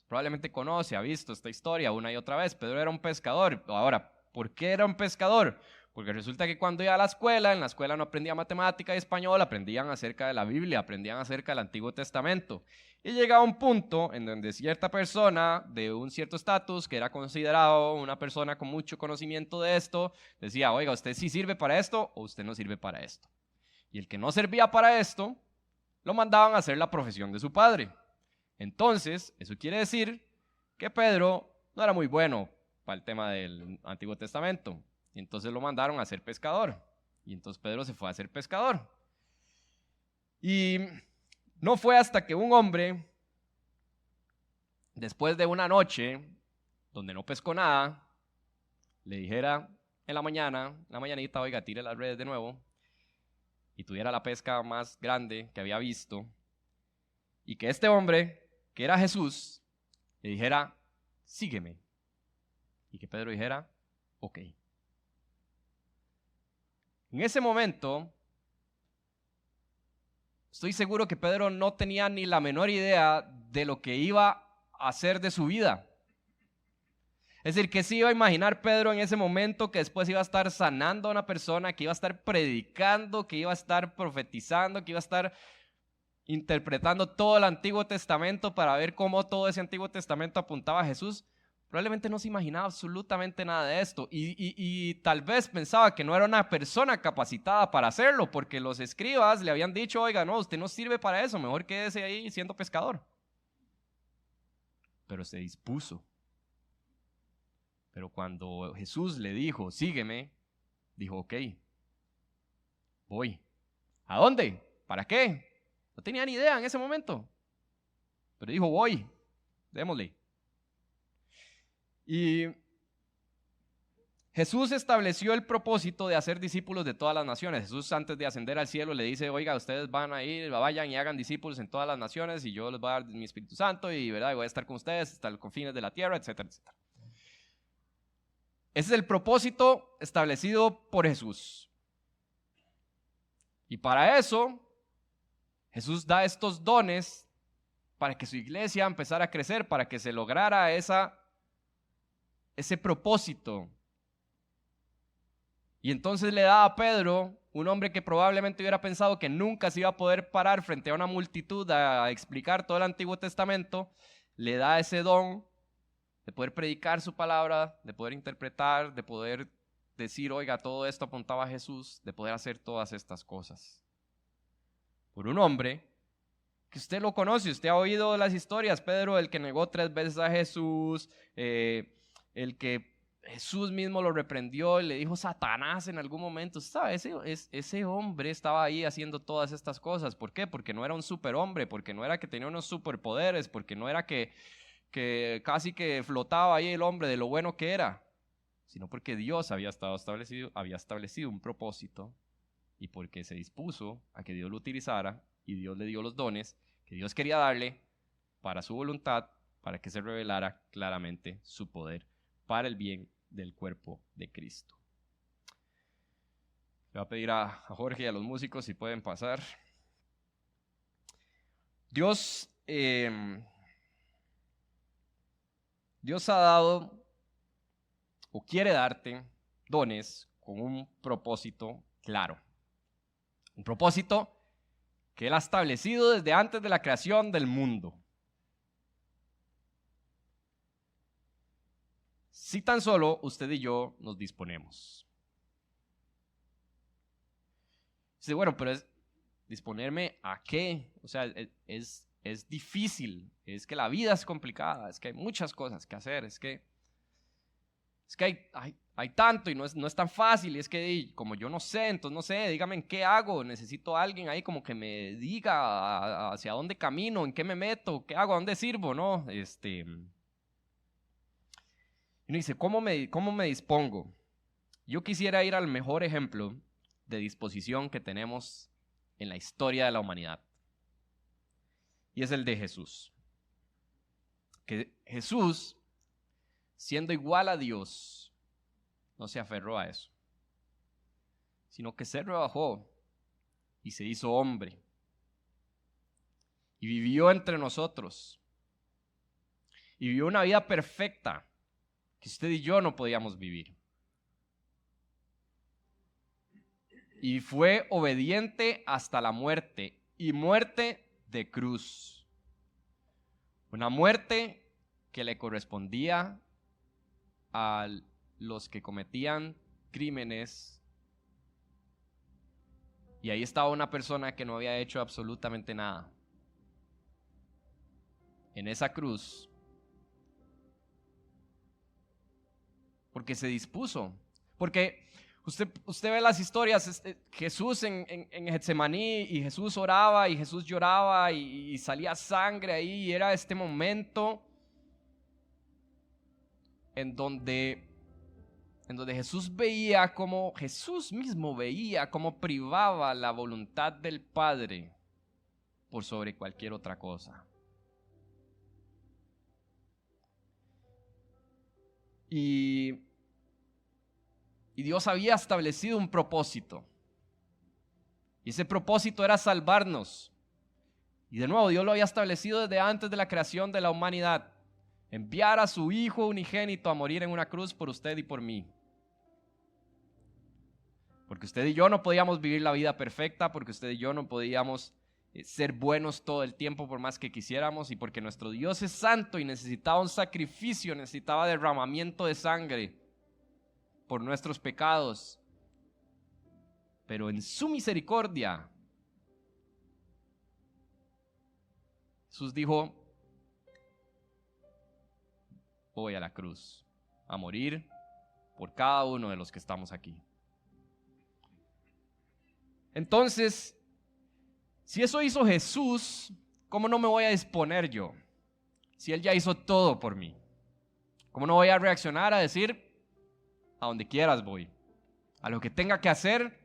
Probablemente conoce, ha visto esta historia una y otra vez. Pedro era un pescador. Ahora, ¿por qué era un pescador? Porque resulta que cuando iba a la escuela, en la escuela no aprendía matemática y español, aprendían acerca de la Biblia, aprendían acerca del Antiguo Testamento. Y llegaba un punto en donde cierta persona de un cierto estatus, que era considerado una persona con mucho conocimiento de esto, decía, oiga, ¿usted sí sirve para esto o usted no sirve para esto? Y el que no servía para esto, lo mandaban a hacer la profesión de su padre. Entonces, eso quiere decir que Pedro no era muy bueno para el tema del Antiguo Testamento. Y entonces lo mandaron a ser pescador. Y entonces Pedro se fue a ser pescador. Y no fue hasta que un hombre, después de una noche donde no pescó nada, le dijera en la mañanita, oiga, tire las redes de nuevo, y tuviera la pesca más grande que había visto, y que este hombre, que era Jesús, le dijera, sígueme. Y que Pedro dijera, ok. En ese momento, estoy seguro que Pedro no tenía ni la menor idea de lo que iba a hacer de su vida. Es decir, que se iba a imaginar Pedro en ese momento que después iba a estar sanando a una persona, que iba a estar predicando, que iba a estar profetizando, que iba a estar interpretando todo el Antiguo Testamento para ver cómo todo ese Antiguo Testamento apuntaba a Jesús. Probablemente no se imaginaba absolutamente nada de esto y tal vez pensaba que no era una persona capacitada para hacerlo, porque los escribas le habían dicho, oiga, no, usted no sirve para eso, mejor quédese ahí siendo pescador. Pero se dispuso. Pero cuando Jesús le dijo, sígueme, dijo, ok, voy. ¿A dónde? ¿Para qué? No tenía ni idea en ese momento. Pero dijo, voy, démosle. Y Jesús estableció el propósito de hacer discípulos de todas las naciones. Jesús, antes de ascender al cielo, le dice, oiga, ustedes van a ir, vayan y hagan discípulos en todas las naciones y yo les voy a dar mi Espíritu Santo y, ¿verdad? Y voy a estar con ustedes hasta los confines de la tierra, etcétera, etcétera. Ese es el propósito establecido por Jesús. Y para eso, Jesús da estos dones para que su iglesia empezara a crecer, para que se lograra ese propósito. Y entonces le da a Pedro, un hombre que probablemente hubiera pensado que nunca se iba a poder parar frente a una multitud a explicar todo el Antiguo Testamento, le da ese don de poder predicar su palabra, de poder interpretar, de poder decir, oiga, todo esto apuntaba a Jesús, de poder hacer todas estas cosas. Por un hombre que usted lo conoce, usted ha oído las historias, Pedro, el que negó 3 veces a Jesús, el que Jesús mismo lo reprendió y le dijo Satanás en algún momento. ¿Sabe? Ese hombre estaba ahí haciendo todas estas cosas. ¿Por qué? Porque no era un superhombre, porque no era que tenía unos superpoderes, porque no era que casi que flotaba ahí el hombre de lo bueno que era, sino porque Dios había establecido un propósito y porque se dispuso a que Dios lo utilizara y Dios le dio los dones que Dios quería darle para su voluntad, para que se revelara claramente su poder para el bien del cuerpo de Cristo. Le voy a pedir a Jorge y a los músicos si pueden pasar. Dios ha dado o quiere darte dones con un propósito claro. Un propósito que Él ha establecido desde antes de la creación del mundo. Si tan solo usted y yo nos disponemos. Dice, bueno, pero ¿disponerme a qué? O sea, es difícil, es que la vida es complicada, es que hay muchas cosas que hacer, es que hay tanto y no es tan fácil, y es que como yo no sé, entonces no sé, dígame en qué hago, necesito a alguien ahí como que me diga hacia dónde camino, en qué me meto, qué hago, a dónde sirvo, ¿no? Y uno dice, ¿cómo me dispongo? Yo quisiera ir al mejor ejemplo de disposición que tenemos en la historia de la humanidad. Y es el de Jesús. Que Jesús, siendo igual a Dios, no se aferró a eso, sino que se rebajó y se hizo hombre. Y vivió entre nosotros. Y vivió una vida perfecta que usted y yo no podíamos vivir. y fue obediente hasta la muerte, y muerte de cruz. Una muerte que le correspondía a los que cometían crímenes. Y ahí estaba una persona que no había hecho absolutamente nada. En esa cruz. Porque se dispuso. Porque usted ve las historias, Jesús en Getsemaní, y Jesús oraba y Jesús lloraba y salía sangre ahí, y era este momento en donde Jesús veía como, Jesús mismo veía cómo privaba la voluntad del Padre por sobre cualquier otra cosa. Y Dios había establecido un propósito. Y ese propósito era salvarnos. Y de nuevo, Dios lo había establecido desde antes de la creación de la humanidad. Enviar a su Hijo unigénito a morir en una cruz por usted y por mí. Porque usted y yo no podíamos vivir la vida perfecta, porque usted y yo no podíamos ser buenos todo el tiempo por más que quisiéramos, y porque nuestro Dios es santo y necesitaba un sacrificio, necesitaba derramamiento de sangre por nuestros pecados. Pero en su misericordia, Jesús dijo: voy a la cruz a morir por cada uno de los que estamos aquí. Entonces, si eso hizo Jesús, ¿cómo no me voy a disponer yo? Si Él ya hizo todo por mí, ¿cómo no voy a reaccionar a decir: a donde quieras voy, a lo que tenga que hacer,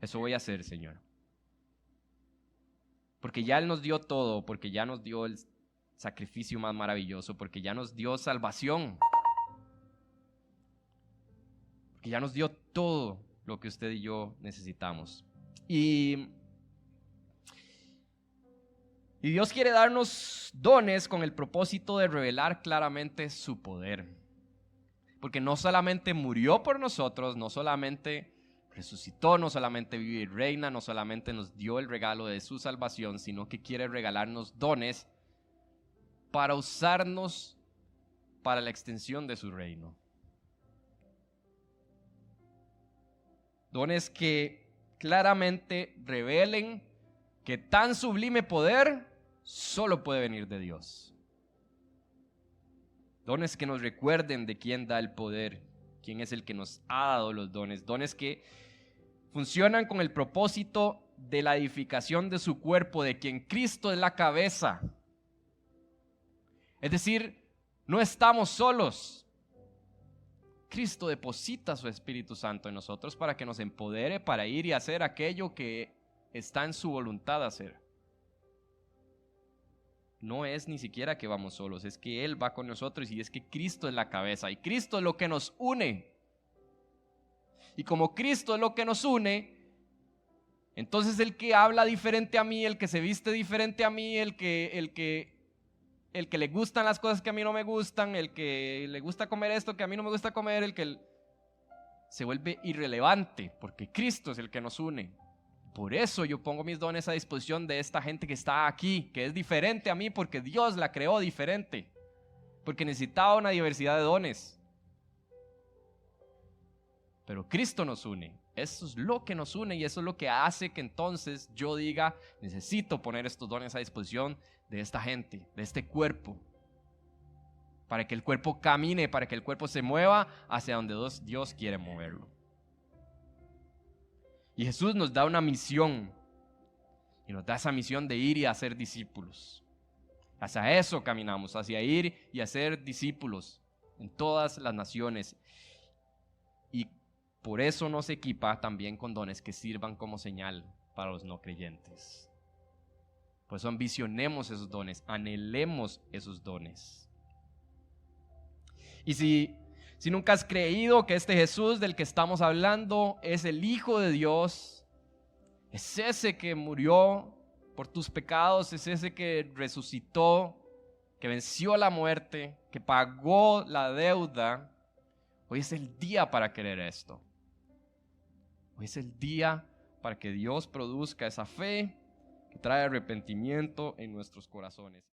eso voy a hacer, Señor? Porque ya Él nos dio todo, porque ya nos dio el sacrificio más maravilloso, porque ya nos dio salvación, porque ya nos dio todo lo que usted y yo necesitamos. Y Dios quiere darnos dones con el propósito de revelar claramente su poder. Porque no solamente murió por nosotros, no solamente resucitó, no solamente vive y reina, no solamente nos dio el regalo de su salvación, sino que quiere regalarnos dones para usarnos para la extensión de su reino. Dones que claramente revelen que tan sublime poder solo puede venir de Dios. Dones que nos recuerden de quién da el poder, quién es el que nos ha dado los dones. Dones que funcionan con el propósito de la edificación de su cuerpo, de quien Cristo es la cabeza. Es decir, no estamos solos. Cristo deposita su Espíritu Santo en nosotros para que nos empodere para ir y hacer aquello que está en su voluntad hacer. No es ni siquiera que vamos solos, es que Él va con nosotros, y es que Cristo es la cabeza, y Cristo es lo que nos une. Y como Cristo es lo que nos une, entonces el que habla diferente a mí, el que se viste diferente a mí, el que le gustan las cosas que a mí no me gustan, el que le gusta comer esto que a mí no me gusta comer, se vuelve irrelevante, porque Cristo es el que nos une. Por eso yo pongo mis dones a disposición de esta gente que está aquí, que es diferente a mí, porque Dios la creó diferente, porque necesitaba una diversidad de dones. Pero Cristo nos une, eso es lo que nos une, y eso es lo que hace que entonces yo diga: necesito poner estos dones a disposición de esta gente, de este cuerpo, para que el cuerpo camine, para que el cuerpo se mueva hacia donde Dios quiere moverlo. Y Jesús nos da una misión, y nos da esa misión de ir y hacer discípulos. Hacia eso caminamos, hacia ir y hacer discípulos en todas las naciones. Y por eso nos equipa también con dones que sirvan como señal para los no creyentes. Por eso ambicionemos esos dones, anhelemos esos dones. Y si nunca has creído que este Jesús del que estamos hablando es el Hijo de Dios, es ese que murió por tus pecados, es ese que resucitó, que venció la muerte, que pagó la deuda, hoy es el día para creer esto. Hoy es el día para que Dios produzca esa fe que trae arrepentimiento en nuestros corazones.